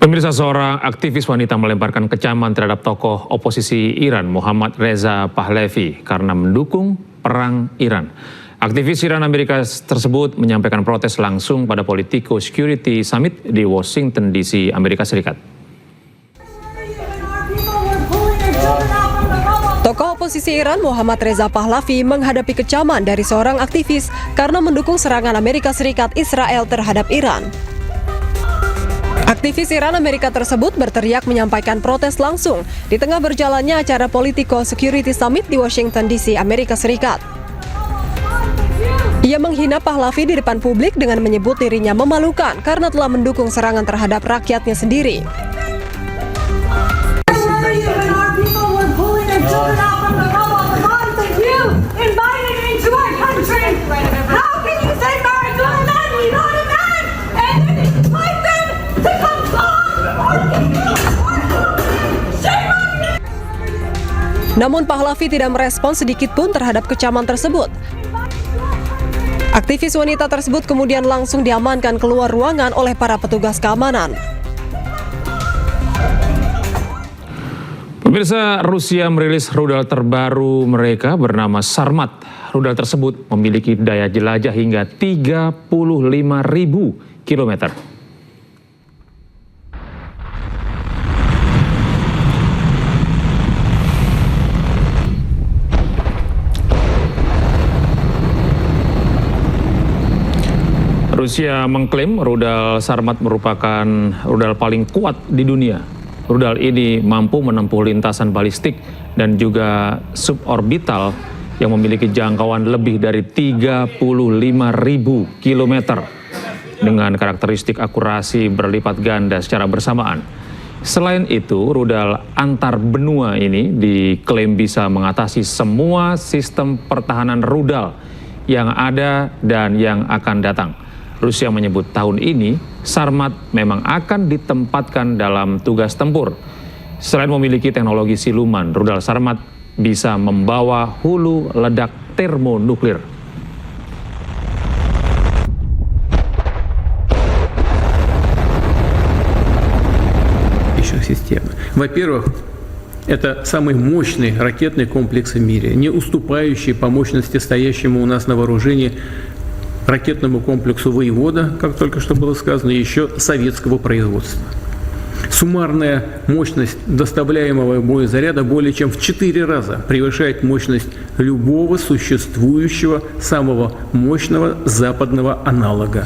Pemirsa, seorang aktivis wanita melemparkan kecaman terhadap tokoh oposisi Iran Mohammad Reza Pahlavi karena mendukung perang Iran. Aktivis Iran Amerika tersebut menyampaikan protes langsung pada Politico Security Summit di Washington DC, Amerika Serikat. Tokoh oposisi Iran Mohammad Reza Pahlavi menghadapi kecaman dari seorang aktivis karena mendukung serangan Amerika Serikat Israel terhadap Iran. Aktivis Iran Amerika tersebut berteriak menyampaikan protes langsung di tengah berjalannya acara Politico Security Summit di Washington DC, Amerika Serikat. Ia menghina Pahlavi di depan publik dengan menyebut dirinya memalukan karena telah mendukung serangan terhadap rakyatnya sendiri. Namun Pahlavi tidak merespon sedikit pun terhadap kecaman tersebut. Aktivis wanita tersebut kemudian langsung diamankan keluar ruangan oleh para petugas keamanan. Pemirsa, Rusia merilis rudal terbaru mereka bernama Sarmat. Rudal tersebut memiliki daya jelajah hingga 35.000 kilometer. Rusia mengklaim rudal Sarmat merupakan rudal paling kuat di dunia. Rudal ini mampu menempuh lintasan balistik dan juga suborbital yang memiliki jangkauan lebih dari 35.000 kilometer dengan karakteristik akurasi berlipat ganda secara bersamaan. Selain itu, rudal antar benua ini diklaim bisa mengatasi semua sistem pertahanan rudal yang ada dan yang akan datang. Rusia menyebut tahun ini Sarmat memang akan ditempatkan dalam tugas tempur. Selain memiliki teknologi siluman, rudal Sarmat bisa membawa hulu ledak termonuklir. Системы. Во-первых, это самый мощный ракетный комплекс в мире, не уступающий по мощности стоящему у нас на вооружении ракетному комплексу «Воевода», как только что было сказано, еще советского производства. Суммарная мощность доставляемого боезаряда более чем в 4 раза превышает мощность любого существующего самого мощного западного аналога.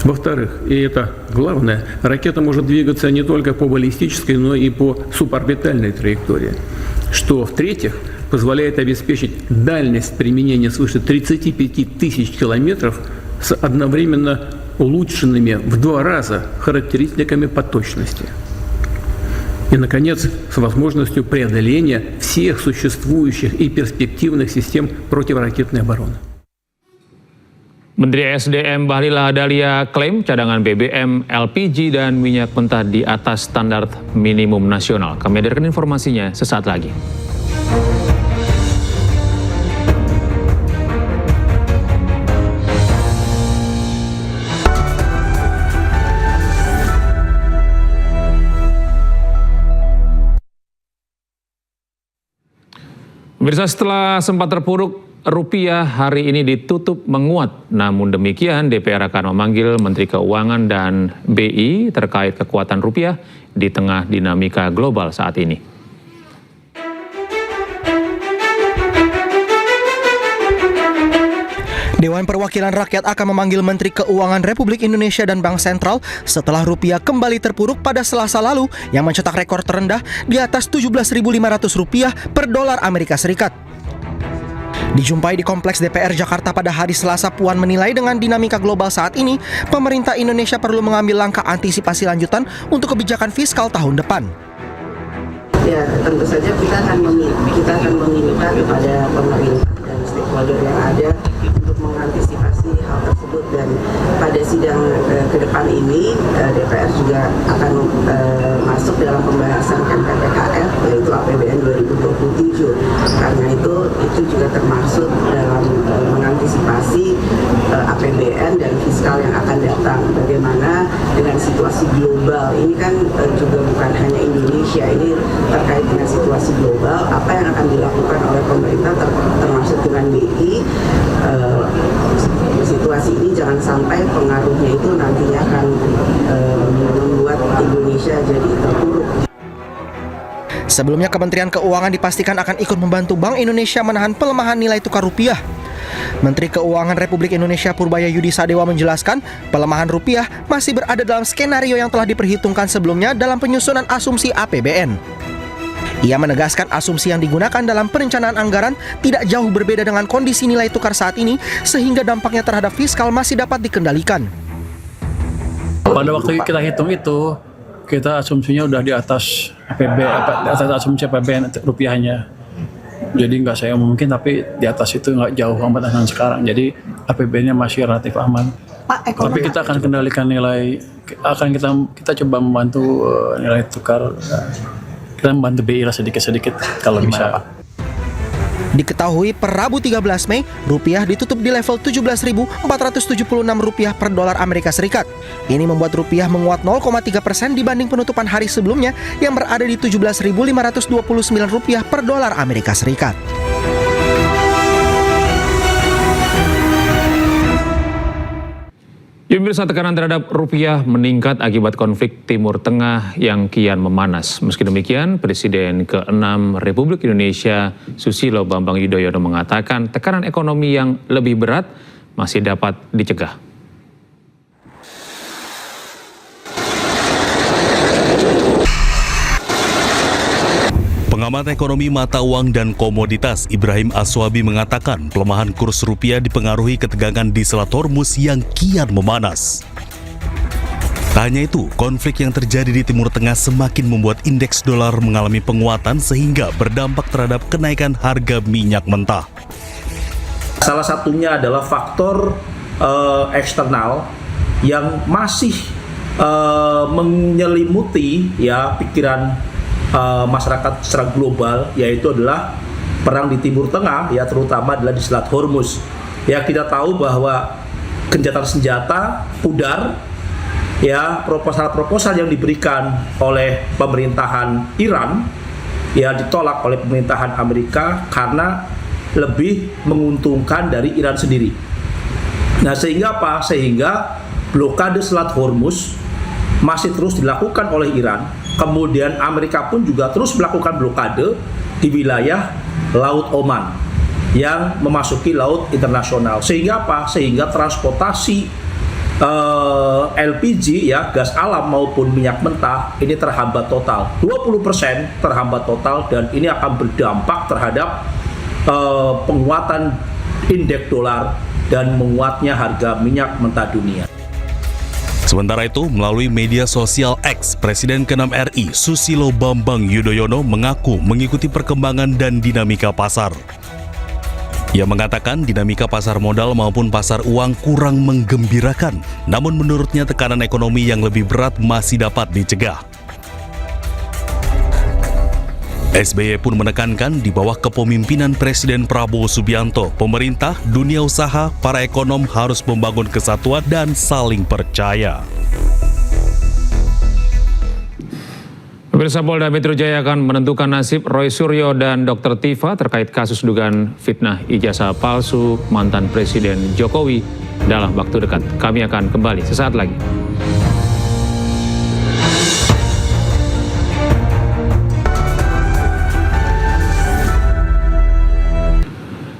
Во-вторых, и это главное, ракета может двигаться не только по баллистической, но и по суборбитальной траектории. Что, в-третьих, позволяет обеспечить дальность применения свыше 35 тысяч километров с одновременно улучшенными в 2 раза характеристиками по точности. И, наконец, с возможностью преодоления всех существующих и перспективных систем противоракетной обороны. Menteri SDM Bahlil Lahadalia klaim cadangan BBM, LPG, dan minyak mentah di atas standar minimum nasional. Kami hadirkan informasinya sesaat lagi. Pemirsa, setelah sempat terpuruk, rupiah hari ini ditutup menguat. Namun demikian, DPR akan memanggil Menteri Keuangan dan BI terkait kekuatan rupiah di tengah dinamika global saat ini. Dewan Perwakilan Rakyat akan memanggil Menteri Keuangan Republik Indonesia dan Bank Sentral setelah rupiah kembali terpuruk pada Selasa lalu yang mencetak rekor terendah di atas Rp17.500 per dolar Amerika Serikat. Dijumpai di Kompleks DPR Jakarta pada hari Selasa, Puan menilai dengan dinamika global saat ini, pemerintah Indonesia perlu mengambil langkah antisipasi lanjutan untuk kebijakan fiskal tahun depan. Ya, tentu saja kita akan meminta kepada pemerintah dan stakeholder yang ada untuk mengantisipasi hal tersebut, dan pada sidang ke depan ini DPR juga akan masuk dalam pembahasan NPPKF, yaitu APBN 2027. Karena itu juga termasuk dalam mengantisipasi APBN dan fiskal yang akan datang. Bagaimana dengan situasi global ini kan juga bukan hanya Indonesia, ini terkait dengan situasi global, apa yang akan dilakukan oleh pemerintah termasuk dengan BI. Situasi ini jangan sampai pengaruhnya itu nantinya akan membuat Indonesia jadi terpuruk. Sebelumnya Kementerian Keuangan dipastikan akan ikut membantu Bank Indonesia menahan pelemahan nilai tukar rupiah. Menteri Keuangan Republik Indonesia Purbaya Yudi Sadewa menjelaskan pelemahan rupiah masih berada dalam skenario yang telah diperhitungkan sebelumnya dalam penyusunan asumsi APBN. Ia menegaskan asumsi yang digunakan dalam perencanaan anggaran tidak jauh berbeda dengan kondisi nilai tukar saat ini, sehingga dampaknya terhadap fiskal masih dapat dikendalikan. Pada waktu kita hitung itu, kita asumsinya udah di atas asumsi APBN rupiahnya. Jadi nggak saya mungkin, tapi di atas itu nggak jauh amat dengan sekarang. Jadi APBN-nya masih relatif aman. Tapi kita akan kendalikan nilai, kita coba membantu nilai tukar. Kita membantu BI lah sedikit-sedikit kalau bisa. Diketahui per Rabu 13 Mei, rupiah ditutup di level Rp17.476 per dolar Amerika Serikat. Ini membuat rupiah menguat 0,3% dibanding penutupan hari sebelumnya yang berada di Rp17.529 per dolar Amerika Serikat. Pemirsa, tekanan terhadap rupiah meningkat akibat konflik Timur Tengah yang kian memanas. Meski demikian, Presiden ke-6 Republik Indonesia Susilo Bambang Yudhoyono mengatakan tekanan ekonomi yang lebih berat masih dapat dicegah. Pengamat ekonomi mata uang dan komoditas Ibrahim Aswabi mengatakan pelemahan kurs rupiah dipengaruhi ketegangan di Selat Hormuz yang kian memanas. Tak hanya itu, konflik yang terjadi di Timur Tengah semakin membuat indeks dolar mengalami penguatan sehingga berdampak terhadap kenaikan harga minyak mentah. Salah satunya adalah faktor eksternal yang masih menyelimuti pikiran masyarakat secara global, yaitu adalah perang di Timur Tengah, terutama adalah di Selat Hormuz. Kita tahu bahwa gencatan senjata, pudar, proposal-proposal yang diberikan oleh pemerintahan Iran ditolak oleh pemerintahan Amerika karena lebih menguntungkan dari Iran sendiri. Nah, sehingga apa? Sehingga blokade Selat Hormuz masih terus dilakukan oleh Iran. Kemudian Amerika pun juga terus melakukan blokade di wilayah Laut Oman yang memasuki laut internasional. Sehingga apa? Sehingga transportasi LPG gas alam maupun minyak mentah ini terhambat total. 20% terhambat total, dan ini akan berdampak terhadap penguatan indeks dolar dan menguatnya harga minyak mentah dunia. Sementara itu, melalui media sosial X, Presiden ke-6 RI Susilo Bambang Yudhoyono mengaku mengikuti perkembangan dan dinamika pasar. Ia mengatakan dinamika pasar modal maupun pasar uang kurang menggembirakan, namun menurutnya tekanan ekonomi yang lebih berat masih dapat dicegah. SBY pun menekankan di bawah kepemimpinan Presiden Prabowo Subianto, pemerintah, dunia usaha, para ekonom harus membangun kesatuan dan saling percaya. Pemirsa, Polda Metro Jaya akan menentukan nasib Roy Suryo dan Dr. Tifa terkait kasus dugaan fitnah ijazah palsu mantan Presiden Jokowi dalam waktu dekat. Kami akan kembali sesaat lagi.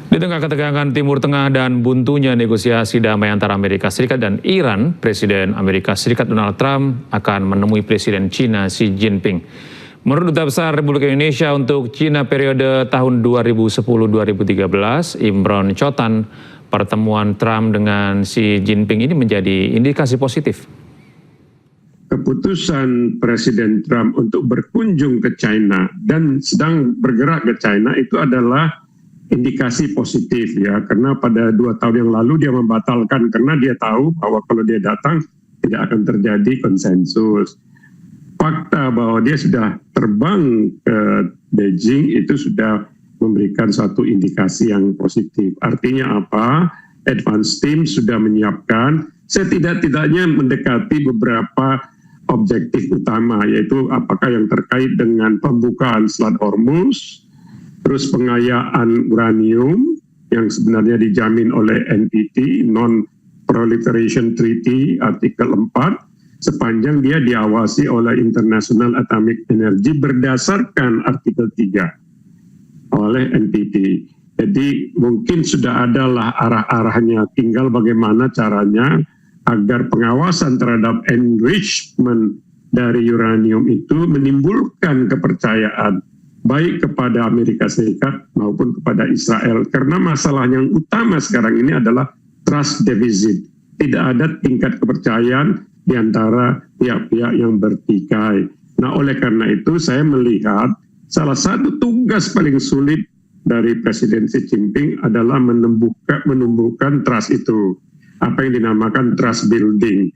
Di tengah ketegangan Timur Tengah dan buntunya negosiasi damai antara Amerika Serikat dan Iran, Presiden Amerika Serikat Donald Trump akan menemui Presiden China Xi Jinping. Menurut Duta Besar Republik Indonesia untuk China periode tahun 2010-2013, Imron Chotan, pertemuan Trump dengan Xi Jinping ini menjadi indikasi positif. Keputusan Presiden Trump untuk berkunjung ke China dan sedang bergerak ke China itu adalah indikasi positif karena pada 2 tahun yang lalu dia membatalkan karena dia tahu bahwa kalau dia datang tidak akan terjadi konsensus. Fakta bahwa dia sudah terbang ke Beijing itu sudah memberikan suatu indikasi yang positif. Artinya apa? advance team sudah menyiapkan setidak-tidaknya mendekati beberapa objektif utama, yaitu apakah yang terkait dengan pembukaan Selat Hormuz, terus pengayaan uranium yang sebenarnya dijamin oleh NPT, Non-Proliferation Treaty, artikel 4, sepanjang dia diawasi oleh International Atomic Energy berdasarkan artikel 3 oleh NPT. Jadi mungkin sudah adalah arah-arahnya, tinggal bagaimana caranya agar pengawasan terhadap enrichment dari uranium itu menimbulkan kepercayaan baik kepada Amerika Serikat maupun kepada Israel. Karena masalah yang utama sekarang ini adalah trust deficit. Tidak ada tingkat kepercayaan di antara pihak-pihak yang bertikai. Nah, oleh karena itu saya melihat salah satu tugas paling sulit dari Presiden Xi Jinping adalah menumbuhkan trust itu. Apa yang dinamakan trust building.